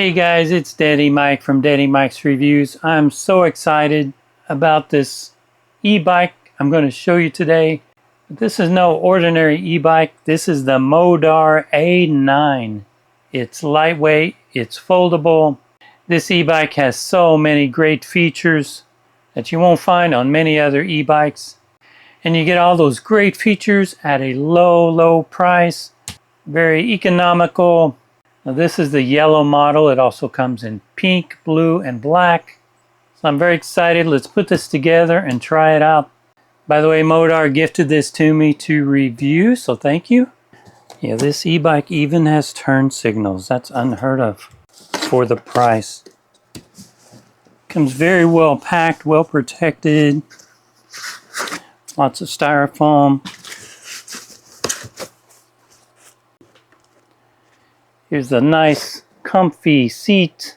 Hey guys, it's Daddy Mike from Daddy Mike's Reviews. I'm so excited about this e-bike I'm going to show you today. This is no ordinary e-bike. This is the MOYDAR A9. It's lightweight, it's foldable. This e-bike has so many great features that you won't find on many other e-bikes. And you get all those great features at a low price. Very economical. Now this is the yellow model. It also comes in pink, blue, and black. So I'm very excited. Let's put this together and try it out. By the way, MOYDAR gifted this to me to review, so thank you. Yeah, this e-bike even has turn signals. That's unheard of for the price. Comes very well packed, well protected. Lots of styrofoam. Here's a nice comfy seat.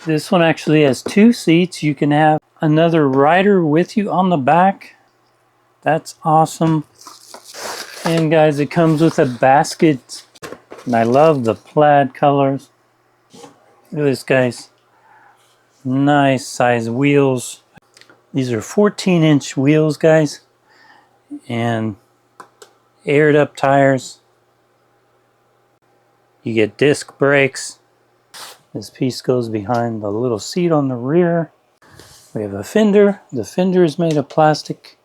This one actually has two seats. You can have another rider with you on the back. That's awesome. And guys, it comes with a basket. And I love the plaid colors. Look at this, guys. Nice size wheels. These are 14-inch wheels, guys. And aired up tires. You get disc brakes. This piece goes behind the little seat on the rear. We have a fender. The fender is made of plastic.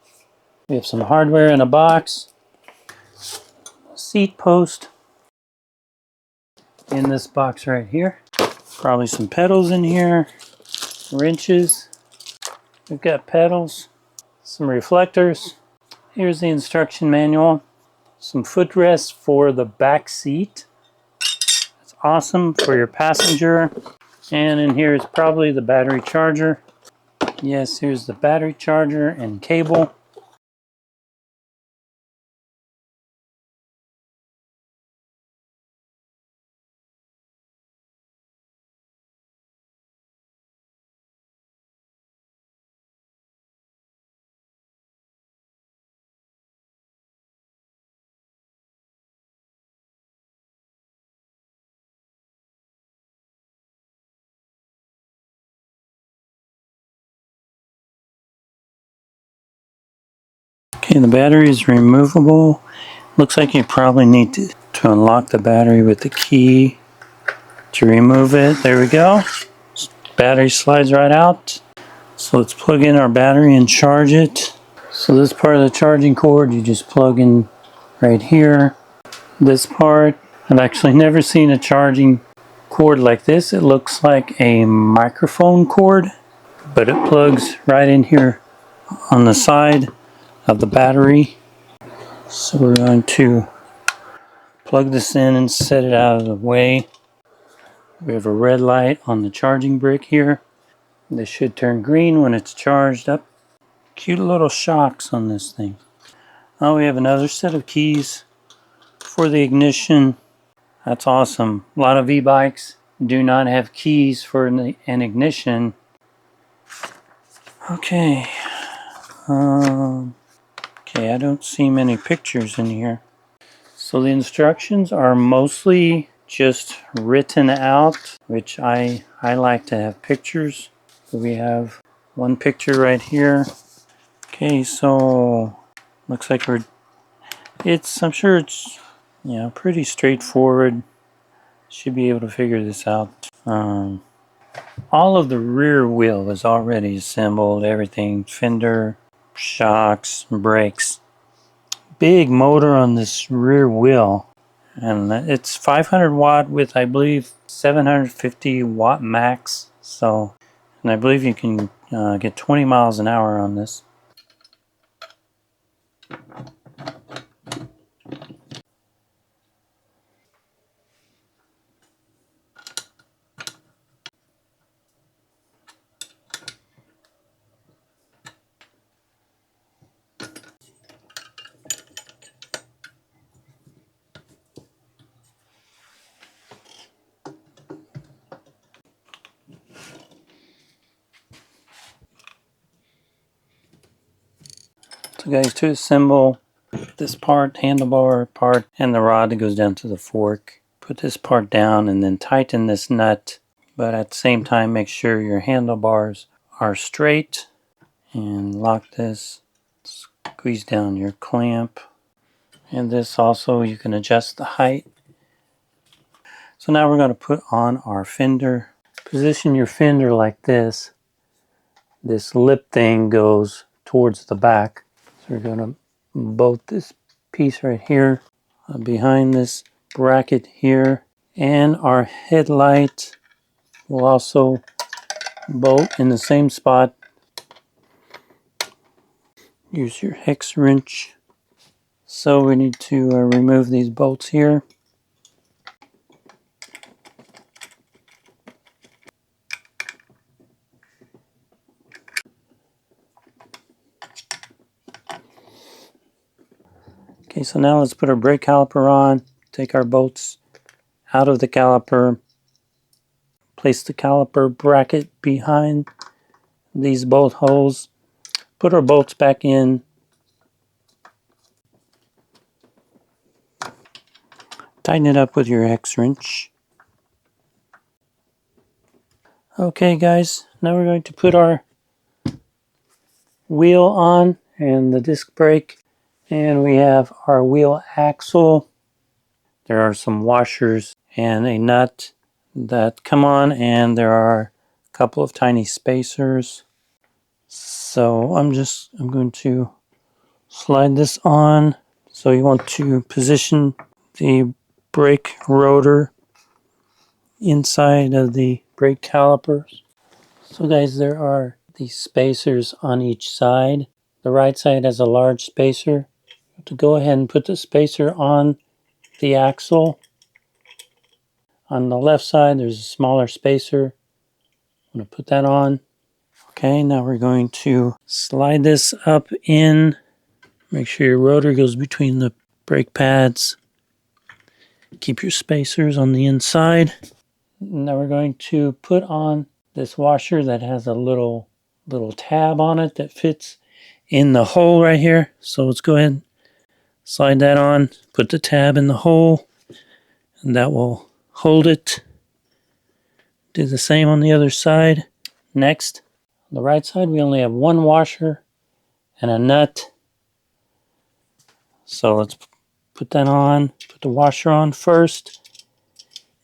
We have some hardware in a box. A seat post in this box right here. Probably some pedals in here. Wrenches. We've got pedals. Some reflectors. Here's the instruction manual. Some footrests for the back seat. That's awesome for your passenger. And in here is probably the battery charger. Yes, here's the battery charger and cable. Okay, the battery is removable. Looks like you probably need to unlock the battery with the key to remove it. There we go. Battery slides right out. So let's plug in our battery and charge it. So this part of the charging cord you just plug in right here. This part, I've actually never seen a charging cord like this. It looks like a microphone cord, but it plugs right in here on the side of the battery. So we're going to plug this in and set it out of the way. We have a red light on the charging brick here. This should turn green when it's charged up. Cute little shocks on this thing. Oh, we have another set of keys for the ignition. That's awesome. A lot of e-bikes do not have keys for an ignition. Okay. Okay, I don't see many pictures in here. So the instructions are mostly just written out, which I like to have pictures. So we have one picture right here. Okay, so looks like I'm sure it's, pretty straightforward. Should be able to figure this out. All of the rear wheel is already assembled, everything, fender, shocks, brakes. Big motor on this rear wheel, and it's 500 watt with, I believe, 750 watt max. So, and I believe you can get 20 miles an hour on this. So guys, to assemble this part, handlebar part, and the rod that goes down to the fork, put this part down and then tighten this nut but at the same time make sure your handlebars are straight. And lock this, squeeze down your clamp. And this also, you can adjust the height. So now we're going to put on our fender. Position your fender like this. This lip thing goes towards the back. So we're going to bolt this piece right here behind this bracket here. And our headlight will also bolt in the same spot. Use your hex wrench. So we need to remove these bolts here. Okay, so now let's put our brake caliper on. Take our bolts out of the caliper. Place the caliper bracket behind these bolt holes. Put our bolts back in. Tighten it up with your hex wrench. Okay guys, now we're going to put our wheel on and the disc brake. And we have our wheel axle. There are some washers and a nut that come on, and there are a couple of tiny spacers. So I'm going to slide this on. So you want to position the brake rotor inside of the brake calipers. So guys, there are these spacers on each side. The right side has a large spacer. To go ahead and put the spacer on the axle. On the left side, there's a smaller spacer. I'm going to put that on. Okay, now we're going to slide this up in. Make sure your rotor goes between the brake pads. Keep your spacers on the inside. Now we're going to put on this washer that has a little tab on it that fits in the hole right here. So let's go ahead and slide that on. Put the tab in the hole, and that will hold it. Do the same on the other side. Next, on the right side, we only have one washer and a nut. So let's put that on. Put the washer on first,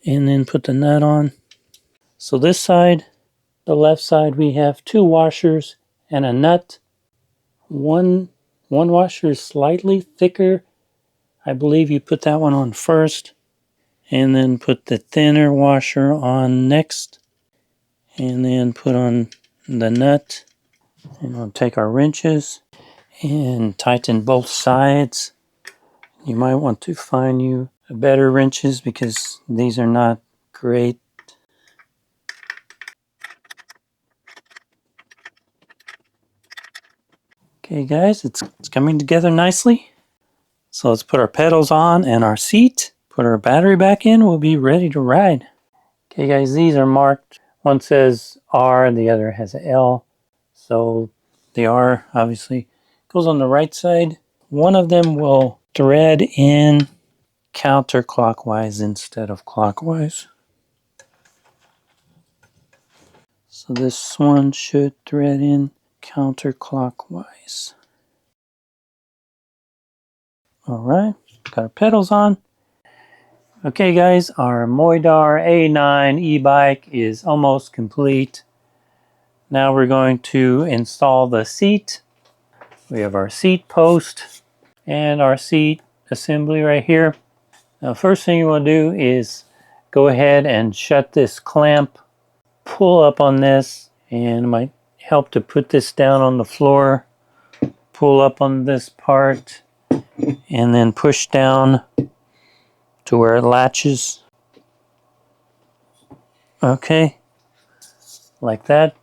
and then put the nut on. So this side, the left side, we have two washers and a nut. One washer is slightly thicker. I believe you put that one on first, and then put the thinner washer on next, and then put on the nut. And we'll take our wrenches and tighten both sides. You might want to find you better wrenches because these are not great. Okay guys, it's coming together nicely. So let's put our pedals on and our seat. Put our battery back in. We'll be ready to ride. Okay guys, these are marked. One says R and the other has an L. So the R obviously goes on the right side. One of them will thread in counterclockwise instead of clockwise. So this one should thread in counterclockwise. Alright, got our pedals on. Okay guys, our MOYDAR A9 e-bike is almost complete. Now we're going to install the seat. We have our seat post and our seat assembly right here. Now first thing you want to do is go ahead and shut this clamp. Pull up on this, and it might help to put this down on the floor. Pull up on this part and then push down to where it latches. Okay, like that.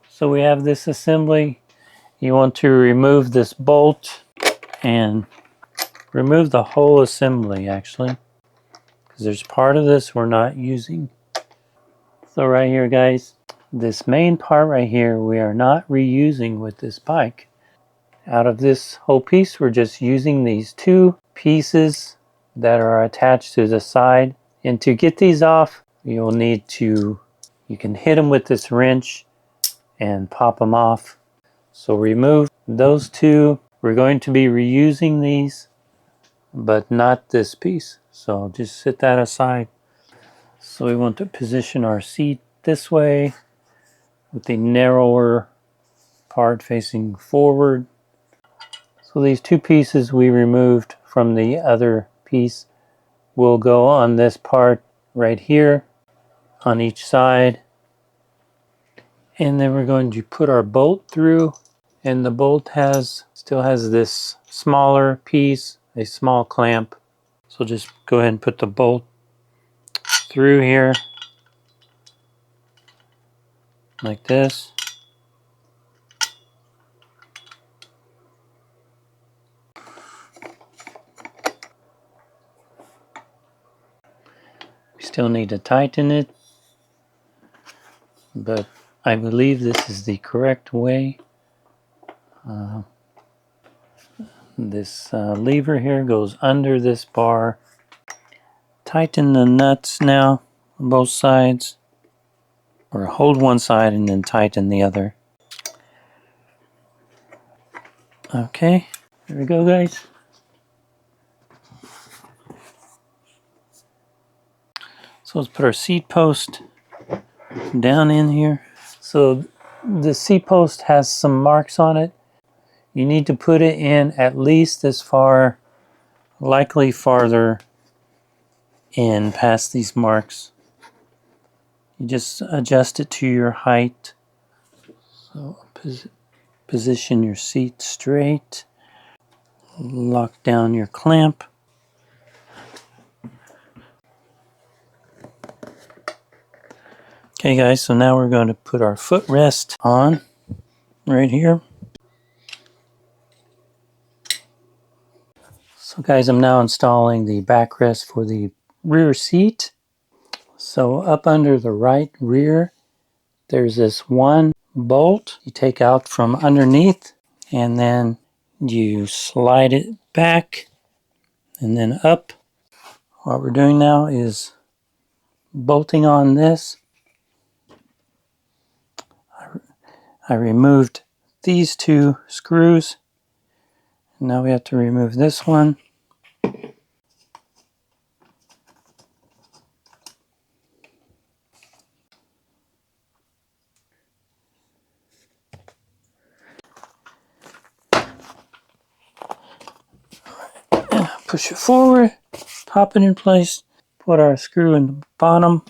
So we have this assembly. You want to remove this bolt and remove the whole assembly actually, because there's part of this we're not using. So right here guys, this main part right here we are not reusing with this bike. Out of this whole piece, we're just using these two pieces that are attached to the side. And to get these off, you'll need to You can hit them with this wrench and pop them off. So remove those two. We're going to be reusing these, but not this piece. So just set that aside. So we want to position our seat this way with the narrower part facing forward. So these two pieces we removed from the other piece will go on this part right here on each side. And then we're going to put our bolt through, and the bolt still has this smaller piece, a small clamp. So just go ahead and put the bolt through here like this. We still need to tighten it, but I believe this is the correct way. This lever here goes under this bar. Tighten the nuts now on both sides, or hold one side and then tighten the other. Okay, there we go, guys. So let's put our seat post down in here. So the seat post has some marks on it. You need to put it in at least this far, likely farther in past these marks. You just adjust it to your height. So position your seat straight. Lock down your clamp. Okay guys, so now we're going to put our footrest on right here. So guys, I'm now installing the backrest for the rear seat. So up under the right rear, there's this one bolt you take out from underneath, and then you slide it back and then up. What we're doing now is bolting on this. I removed these two screws. Now we have to remove this one. Push it forward, pop it in place, put our screw in the bottom.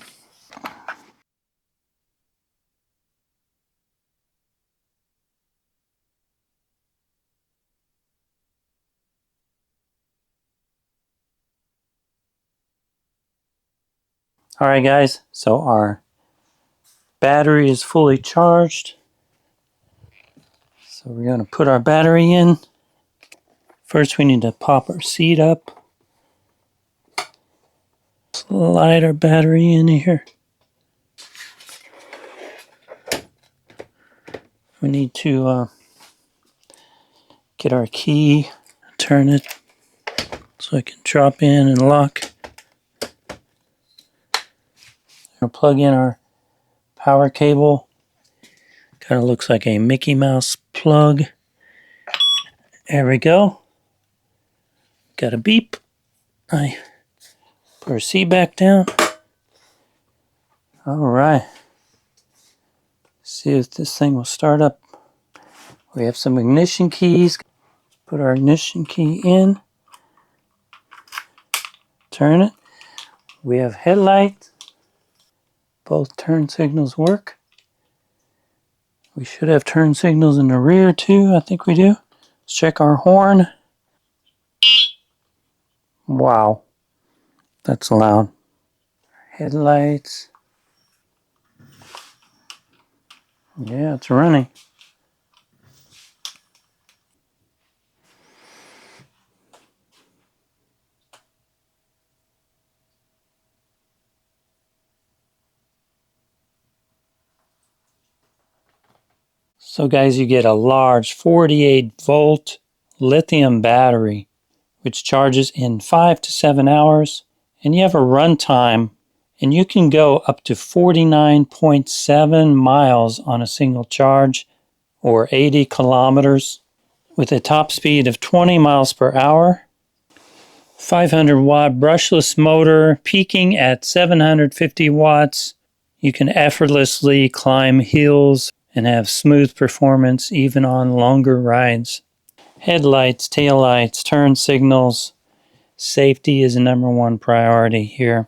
Alright guys, so our battery is fully charged. So we're going to put our battery in. First we need to pop our seat up. Slide our battery in here. We need to get our key, turn it so I can drop in and lock. We'll plug in our power cable. Kind of looks like a Mickey Mouse plug. There we go. Got a beep. I put our seat back down. Alright. See if this thing will start up. We have some ignition keys. Put our ignition key in. Turn it. We have headlights. Both turn signals work. We should have turn signals in the rear too. I think we do. Let's check our horn. Wow. That's loud. Headlights. Yeah, it's running. So guys, you get a large 48 volt lithium battery, which charges in 5 to 7 hours, and you have a run time And you can go up to 49.7 miles on a single charge, or 80 kilometers, with a top speed of 20 miles per hour. 500-watt brushless motor peaking at 750 watts. You can effortlessly climb hills and have smooth performance even on longer rides. Headlights, taillights, turn signals. Safety is the #1 priority here.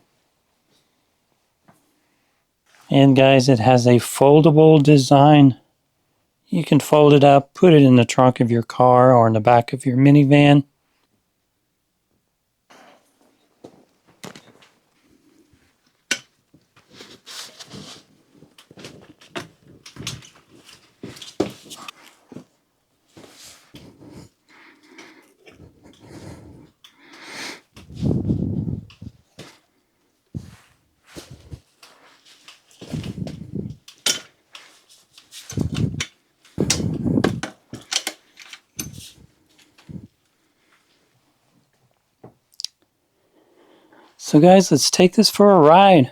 And guys, it has a foldable design. You can fold it up, put it in the trunk of your car or in the back of your minivan. So guys, let's take this for a ride.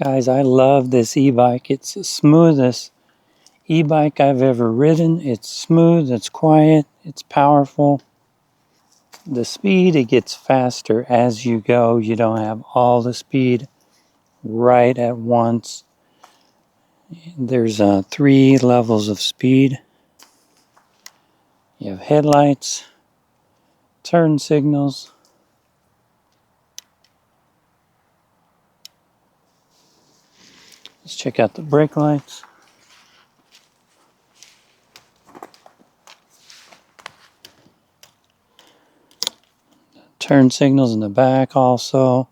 Guys, I love this e-bike. It's the smoothest e-bike I've ever ridden. It's smooth, it's quiet, it's powerful. The speed, it gets faster as you go. You don't have all the speed right at once. There's 3 levels of speed. You have headlights, turn signals. Let's check out the brake lights. Turn signals in the back also.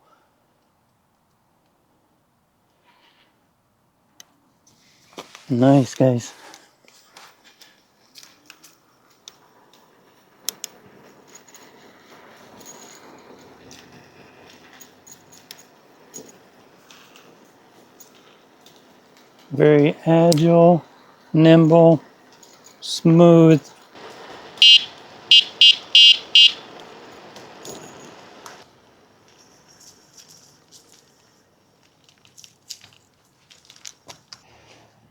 Nice, guys. Very agile, nimble, smooth.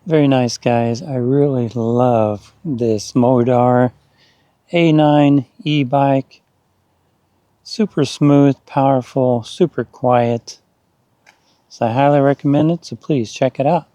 Very nice, guys. I really love this MOYDAR A9 e-bike. Super smooth, powerful, super quiet. So I highly recommend it, so please check it out.